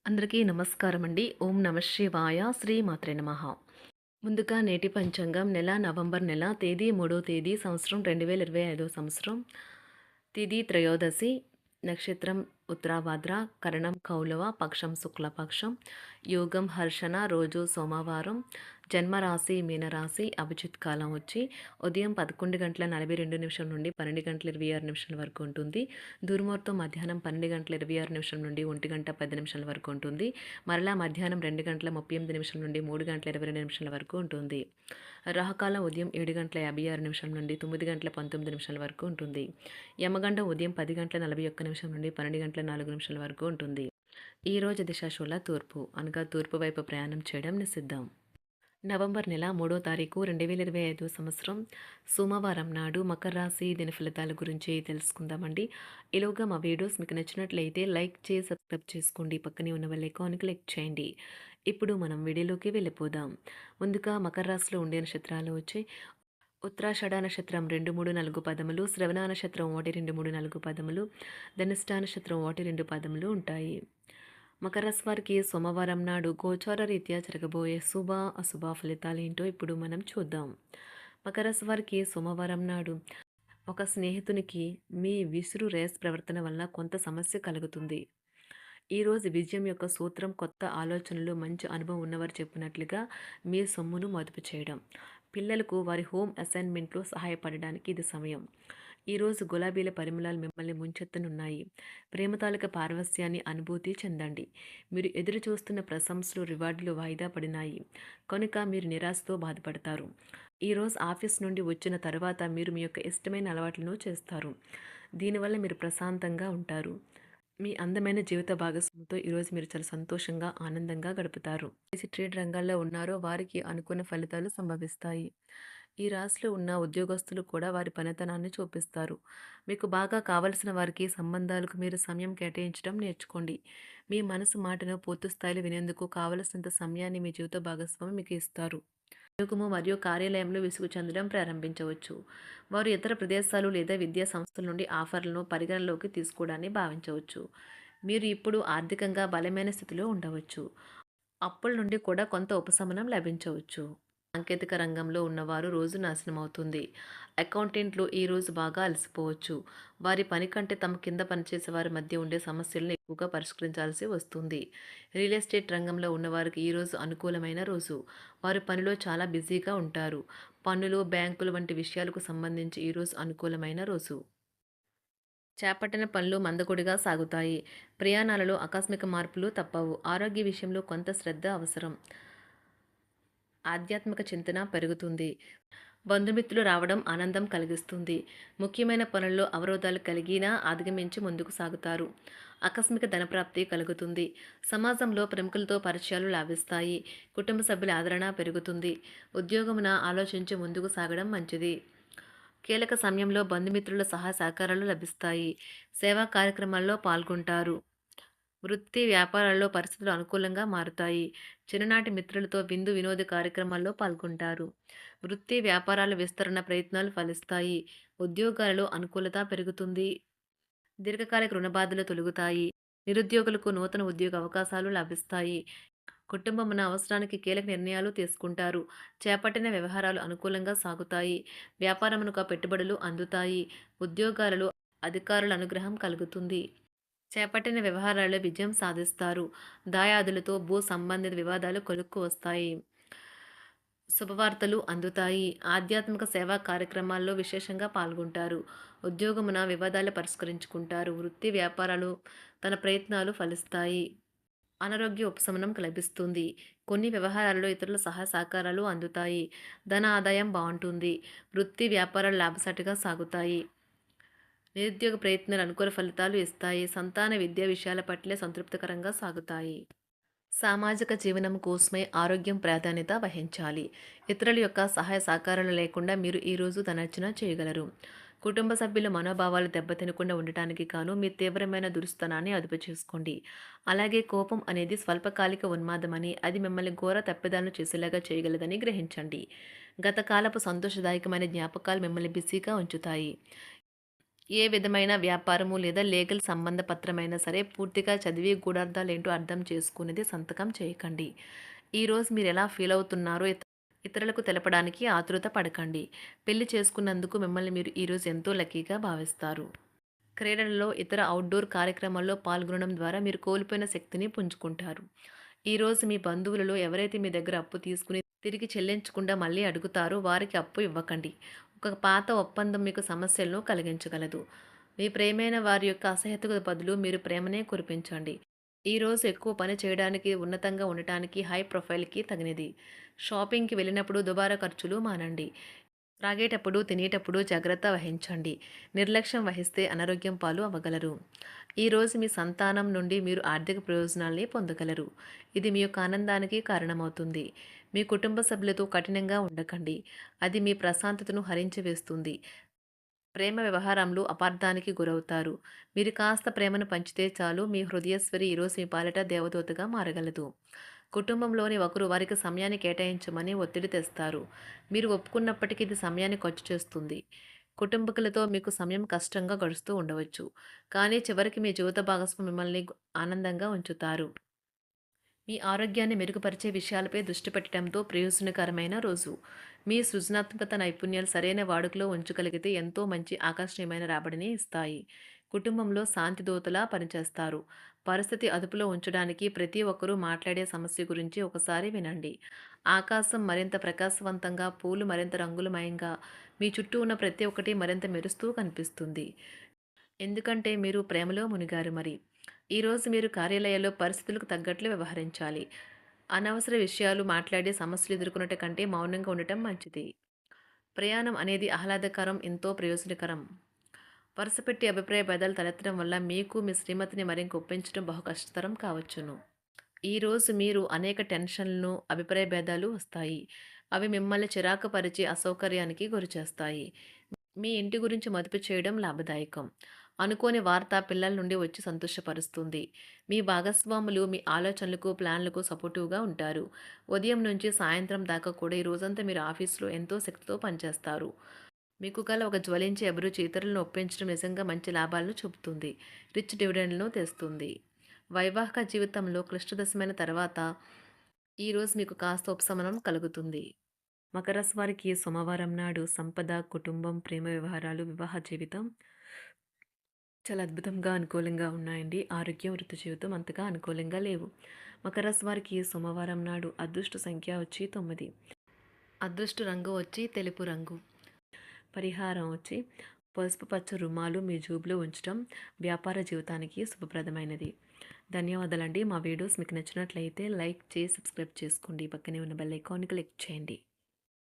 అందరికీ నమస్కారం అండి. ఓం నమ శివాయ. శ్రీమాత్రే నమః. ముందుగా నేటి పంచాంగం నవంబర్ నెల తేదీ 3వ తేదీ సంవత్సరం 2025 సంవత్సరం. తిథి త్రయోదశి, నక్షత్రం ఉత్తరాభాద్ర, కరణం కౌలవ, పక్షం శుక్లపక్షం, యోగం హర్షణ, రోజు సోమవారం, జన్మరాశి మీనరాశి, అభిజిత్ కాలం వచ్చి ఉదయం 11:42 నుండి 12:26 వరకు ఉంటుంది. దుర్ముహూర్తం మధ్యాహ్నం 12:26 నుండి 1:10 వరకు ఉంటుంది. మరలా మధ్యాహ్నం 2:38 నుండి 3:22 వరకు ఉంటుంది. రాహుకాలం ఉదయం 7:56 నుండి 9:19 వరకు ఉంటుంది. యమగండం ఉదయం 10:41 నుండి 12:04 వరకు ఉంటుంది. ఈ రోజు దిశాశూల తూర్పు, అనగా తూర్పు వైపు ప్రయాణం చేయడం నిషిద్ధం. నవంబర్ నెల 3వ తారీఖు 2025 సంవత్సరం సోమవారం నాడు మకర రాశి దిన ఫలితాల గురించి తెలుసుకుందామండి. ఈలోగా మా వీడియోస్ మీకు నచ్చినట్లయితే లైక్ చేసి సబ్స్క్రైబ్ చేసుకోండి. పక్కనే ఉన్న బెల్ ఐకాన్ క్లిక్ చేయండి. ఇప్పుడు మనం వీడియోలోకి వెళ్ళిపోదాం. ముందుగా మకర రాశిలో ఉండే నక్షత్రాలు వచ్చి ఉత్తరాషాఢ నక్షత్రం 2, 3, 4 పదములు, శ్రవణ నక్షత్రం 1, 2, 3, 4 పదములు, ధనిష్ట నక్షత్రం 1, 2 పదములు ఉంటాయి. మకర రాశి వారికి సోమవారం నాడు గోచార రీత్యా జరగబోయే శుభ అశుభ ఫలితాలు ఏంటో ఇప్పుడు మనం చూద్దాం. మకర రాశి వారికి సోమవారం నాడు ఒక స్నేహితునికి మీ విసురు రేస్ ప్రవర్తన వల్ల కొంత సమస్య కలుగుతుంది. ఈరోజు విజయం యొక్క సూత్రం కొత్త ఆలోచనలు, మంచి అనుభవం ఉన్నవారు చెప్పినట్లుగా మీ సొమ్మును మదుపు చేయడం. పిల్లలకు వారి హోమ్ అసైన్మెంట్లో సహాయపడడానికి ఇది సమయం. ఈరోజు గులాబీల పరిమళాలు మిమ్మల్ని ముంచెత్తనున్నాయి. ప్రేమ తాలూకా పారవస్యాన్ని అనుభూతి చెందండి. మీరు ఎదురు చూస్తున్న ప్రశంసలు, రివార్డులు వాయిదా పడినాయి కనుక మీరు నిరాశతో బాధపడతారు. ఈరోజు ఆఫీస్ నుండి వచ్చిన తర్వాత మీరు మీ యొక్క ఇష్టమైన అలవాట్లను చేస్తారు. దీనివల్ల మీరు ప్రశాంతంగా ఉంటారు. మీ అందమైన జీవిత భాగస్వామితో ఈరోజు మీరు చాలా సంతోషంగా, ఆనందంగా గడుపుతారు. ట్రేడ్ రంగాల్లో ఉన్నారో వారికి అనుకున్న ఫలితాలు సంభవిస్తాయి. ఈ రాశిలో ఉన్న ఉద్యోగస్తులు కూడా వారి పనితనాన్ని చూపిస్తారు. మీకు బాగా కావలసిన వారికి సంబంధాలకు మీరు సమయం కేటాయించడం నేర్చుకోండి. మీ మనసు మాటను పూర్తి స్థాయిలో వినేందుకు కావలసినంత సమయాన్ని మీ జీవిత భాగస్వామి మీకు ఇస్తారు. ఉద్యోగము మరియు కార్యాలయంలో విసుగు చెందడం ప్రారంభించవచ్చు. వారు ఇతర ప్రదేశాలు లేదా విద్యా సంస్థల నుండి ఆఫర్లను పరిగణలోకి తీసుకోవడాన్ని భావించవచ్చు. మీరు ఇప్పుడు ఆర్థికంగా బలమైన స్థితిలో ఉండవచ్చు. అప్పుల నుండి కూడా కొంత ఉపశమనం లభించవచ్చు. సాంకేతిక రంగంలో ఉన్నవారు రోజు నాశనమవుతుంది. అకౌంటెంట్లు ఈ రోజు బాగా అలసిపోవచ్చు. వారి పని కంటే తమ కింద పనిచేసే వారి మధ్య ఉండే సమస్యలను ఎక్కువగా పరిష్కరించాల్సి వస్తుంది. రియల్ ఎస్టేట్ రంగంలో ఉన్నవారికి ఈరోజు అనుకూలమైన రోజు. వారు పనిలో చాలా బిజీగా ఉంటారు. పన్నులు, బ్యాంకులు వంటి విషయాలకు సంబంధించి ఈరోజు అనుకూలమైన రోజు. చేపట్టిన పనులు మందకొడిగా సాగుతాయి. ప్రయాణాలలో ఆకస్మిక మార్పులు తప్పవు. ఆరోగ్య విషయంలో కొంత శ్రద్ధ అవసరం. ఆధ్యాత్మిక చింతన పెరుగుతుంది. బంధుమిత్రులు రావడం ఆనందం కలిగిస్తుంది. ముఖ్యమైన పనుల్లో అవరోధాలు కలిగినా అధిగమించి ముందుకు సాగుతారు. ఆకస్మిక ధనప్రాప్తి కలుగుతుంది. సమాజంలో ప్రముఖులతో పరిచయాలు లాభిస్తాయి. కుటుంబ సభ్యుల ఆదరణ పెరుగుతుంది. ఉద్యోగమున ఆలోచించి ముందుకు సాగడం మంచిది. కీలక సమయంలో బంధుమిత్రుల సహాయ సహకారాలు లభిస్తాయి. సేవా కార్యక్రమాల్లో పాల్గొంటారు. వృత్తి వ్యాపారాల్లో పరిస్థితులు అనుకూలంగా మారుతాయి. చిన్ననాటి మిత్రులతో విందు వినోద కార్యక్రమాల్లో పాల్గొంటారు. వృత్తి వ్యాపారాల విస్తరణ ప్రయత్నాలు ఫలిస్తాయి. ఉద్యోగాలలో అనుకూలత పెరుగుతుంది. దీర్ఘకాలిక రుణబాధలు తొలగుతాయి. నిరుద్యోగులకు నూతన ఉద్యోగ అవకాశాలు లభిస్తాయి. కుటుంబమున అవసరానికి కీలక నిర్ణయాలు తీసుకుంటారు. చేపట్టిన వ్యవహారాలు అనుకూలంగా సాగుతాయి. వ్యాపారమునకు పెట్టుబడులు అందుతాయి. ఉద్యోగాలలో అధికారుల అనుగ్రహం కలుగుతుంది. చేపట్టిన వ్యవహారాల్లో విజయం సాధిస్తారు. దాయాదులతో భూ సంబంధిత వివాదాలు కొలుక్కు వస్తాయి. శుభవార్తలు అందుతాయి. ఆధ్యాత్మిక సేవా కార్యక్రమాల్లో విశేషంగా పాల్గొంటారు. ఉద్యోగమున వివాదాలు పరిష్కరించుకుంటారు. వృత్తి వ్యాపారాలు తన ప్రయత్నాలు ఫలిస్తాయి. అనారోగ్య ఉపశమనం లభిస్తుంది. కొన్ని వ్యవహారాల్లో ఇతరుల సహాయ సహకారాలు అందుతాయి. ధన ఆదాయం బాగుంటుంది. వృత్తి వ్యాపారాలు లాభసాటిగా సాగుతాయి. నిరుద్యోగ ప్రయత్నాలు అనుకూల ఫలితాలు ఇస్తాయి. సంతాన విద్యా విషయాల పట్లే సంతృప్తికరంగా సాగుతాయి. సామాజిక జీవనం కోసమే ఆరోగ్యం ప్రాధాన్యత వహించాలి. ఇతరుల యొక్క సహాయ సహకారాలు లేకుండా మీరు ఈరోజు ధనార్జన చేయగలరు. కుటుంబ సభ్యుల మనోభావాలు దెబ్బతినకుండా ఉండటానికి గాను మీ తీవ్రమైన దురుస్తనాన్ని అదుపు చేసుకోండి. అలాగే కోపం అనేది స్వల్పకాలిక ఉన్మాదమని, అది మిమ్మల్ని ఘోర తప్పిదాలను చేసేలాగా చేయగలదని గ్రహించండి. గత కాలపు సంతోషదాయకమైన జ్ఞాపకాలు మిమ్మల్ని బిజీగా ఉంచుతాయి. ఏ విధమైన వ్యాపారము లేదా లీగల్ సంబంధ పత్రమైనా సరే పూర్తిగా చదివి గూఢార్థాలేంటో అర్థం చేసుకునేది సంతకం చేయకండి. ఈరోజు మీరు ఎలా ఫీల్ అవుతున్నారో ఇతరులకు తెలపడానికి ఆతృత పడకండి. పెళ్లి చేసుకున్నందుకు మిమ్మల్ని మీరు ఈరోజు ఎంతో లక్కీగా భావిస్తారు. క్రీడలలో ఇతర అవుట్‌డోర్ కార్యక్రమాల్లో పాల్గొనడం ద్వారా మీరు కోల్పోయిన శక్తిని పుంజుకుంటారు. ఈరోజు మీ బంధువులలో ఎవరైతే మీ దగ్గర అప్పు తీసుకుని తిరిగి చెల్లించకుండా మళ్ళీ అడుగుతారో వారికి అప్పు ఇవ్వకండి. ఒక పాత ఒప్పందం మీకు సమస్యలను కలిగించగలదు. మీ ప్రియమైన వారి యొక్క అసహ్యతకు బదులు మీరు ప్రేమనే కురిపించండి. ఈరోజు ఎక్కువ పని చేయడానికి, ఉన్నతంగా ఉండటానికి, హై ప్రొఫైల్‌కి తగినది. షాపింగ్‌కి వెళ్ళినప్పుడు దుబారా ఖర్చులు మానండి. త్రాగేటప్పుడు, తినేటప్పుడు జాగ్రత్త వహించండి. నిర్లక్ష్యం వహిస్తే అనారోగ్యం పాలు అవ్వగలరు. ఈరోజు మీ సంతానం నుండి మీరు ఆర్థిక ప్రయోజనాల్ని పొందగలరు. ఇది మీ యొక్క ఆనందానికి కారణమవుతుంది. మీ కుటుంబ సభ్యులతో కఠినంగా ఉండకండి. అది మీ ప్రశాంతతను హరించి వేస్తుంది. ప్రేమ వ్యవహారంలో అపార్థానికి గురవుతారు. మీరు కాస్త ప్రేమను పంచితే చాలు మీ హృదయశ్వరి ఈరోజు మీ పాలిట దేవదూతగా మారగలదు. కుటుంబంలోని ఒకరు వారికి సమయాన్ని కేటాయించమని ఒత్తిడి తెస్తారు. మీరు ఒప్పుకున్నప్పటికీ ఇది సమయాన్ని ఖర్చు చేస్తుంది. కుటుంబకులతో మీకు సమయం కష్టంగా గడుస్తూ ఉండవచ్చు. కానీ చివరికి మీ జీవిత భాగస్వామి మిమ్మల్ని ఆనందంగా ఉంచుతారు. మీ ఆరోగ్యాన్ని మెరుగుపరిచే విషయాలపై దృష్టి పెట్టడంతో ప్రయోజనకరమైన రోజు. మీ సృజనాత్మకత నైపుణ్యాలు సరైన వాడుకలో ఉంచగలిగితే ఎంతో మంచి ఆకర్షణీయమైన రాబడిని ఇస్తాయి. కుటుంబంలో శాంతి దూతలా పనిచేస్తారు. పరిస్థితి అదుపులో ఉంచడానికి ప్రతి ఒక్కరూ మాట్లాడే సమస్య గురించి ఒకసారి వినండి. ఆకాశం మరింత ప్రకాశవంతంగా, పూలు మరింత రంగులమయంగా, మీ చుట్టూ ఉన్న ప్రతి ఒక్కటి మరింత మెరుస్తూ కనిపిస్తుంది. ఎందుకంటే మీరు ప్రేమలో మునిగారు మరి. ఈరోజు మీరు కార్యాలయాల్లో పరిస్థితులకు తగ్గట్లు వ్యవహరించాలి. అనవసర విషయాలు మాట్లాడి సమస్యలు ఎదుర్కొనట కంటే మౌనంగా ఉండటం మంచిది. ప్రయాణం అనేది ఆహ్లాదకరం, ఎంతో ప్రయోజనకరం. వరుసపెట్టి అభిప్రాయ భేదాలు తలెత్తడం వల్ల మీకు మీ శ్రీమతిని మరింక ఒప్పించడం బహు కష్టతరం కావచ్చును. ఈరోజు మీరు అనేక టెన్షన్లను, అభిప్రాయ భేదాలు వస్తాయి. అవి మిమ్మల్ని చిరాకు పరిచి అసౌకర్యానికి గురిచేస్తాయి. మీ ఇంటి గురించి మదుపు చేయడం లాభదాయకం. అనుకోని వార్త పిల్లల నుండి వచ్చి సంతోషపరుస్తుంది. మీ భాగస్వాములు మీ ఆలోచనలకు, ప్లాన్లకు సపోర్టివ్‌గా ఉంటారు. ఉదయం నుంచి సాయంత్రం దాకా కూడా ఈ రోజంతా మీరు ఆఫీస్‌లో ఎంతో శక్తితో పనిచేస్తారు. మీకు గల ఒక జ్వలించే అభిరుచి ఇతరులను ఒప్పించడం నిజంగా మంచి లాభాలను చూపుతుంది. రిచ్ డివిడెండ్‌లను తెస్తుంది. వైవాహిక జీవితంలో క్లిష్టదశమైన తర్వాత ఈరోజు మీకు కాస్త ఉపశమనం కలుగుతుంది. మకర రాశి వారికి సోమవారం నాడు సంపద, కుటుంబం, ప్రేమ వ్యవహారాలు, వివాహ జీవితం చాలా అద్భుతంగా అనుకూలంగా ఉన్నాయండి. ఆరోగ్యం, వృత్తి జీవితం అంతగా అనుకూలంగా లేవు. మకర రాశి వారికి సోమవారం నాడు అదృష్ట సంఖ్య వచ్చి 9. అదృష్ట రంగు వచ్చి తెలుపు రంగు. పరిహారం వచ్చి పసుపు పచ్చ రుమాలు మీ జేబులో ఉంచడం వ్యాపార జీవితానికి శుభప్రదమైనది. ధన్యవాదాలండి. మా వీడియోస్ మీకు నచ్చినట్లయితే లైక్ చేసి సబ్స్క్రైబ్ చేసుకోండి. పక్కనే ఉన్న బెల్ ఐకాన్ని క్లిక్ చేయండి.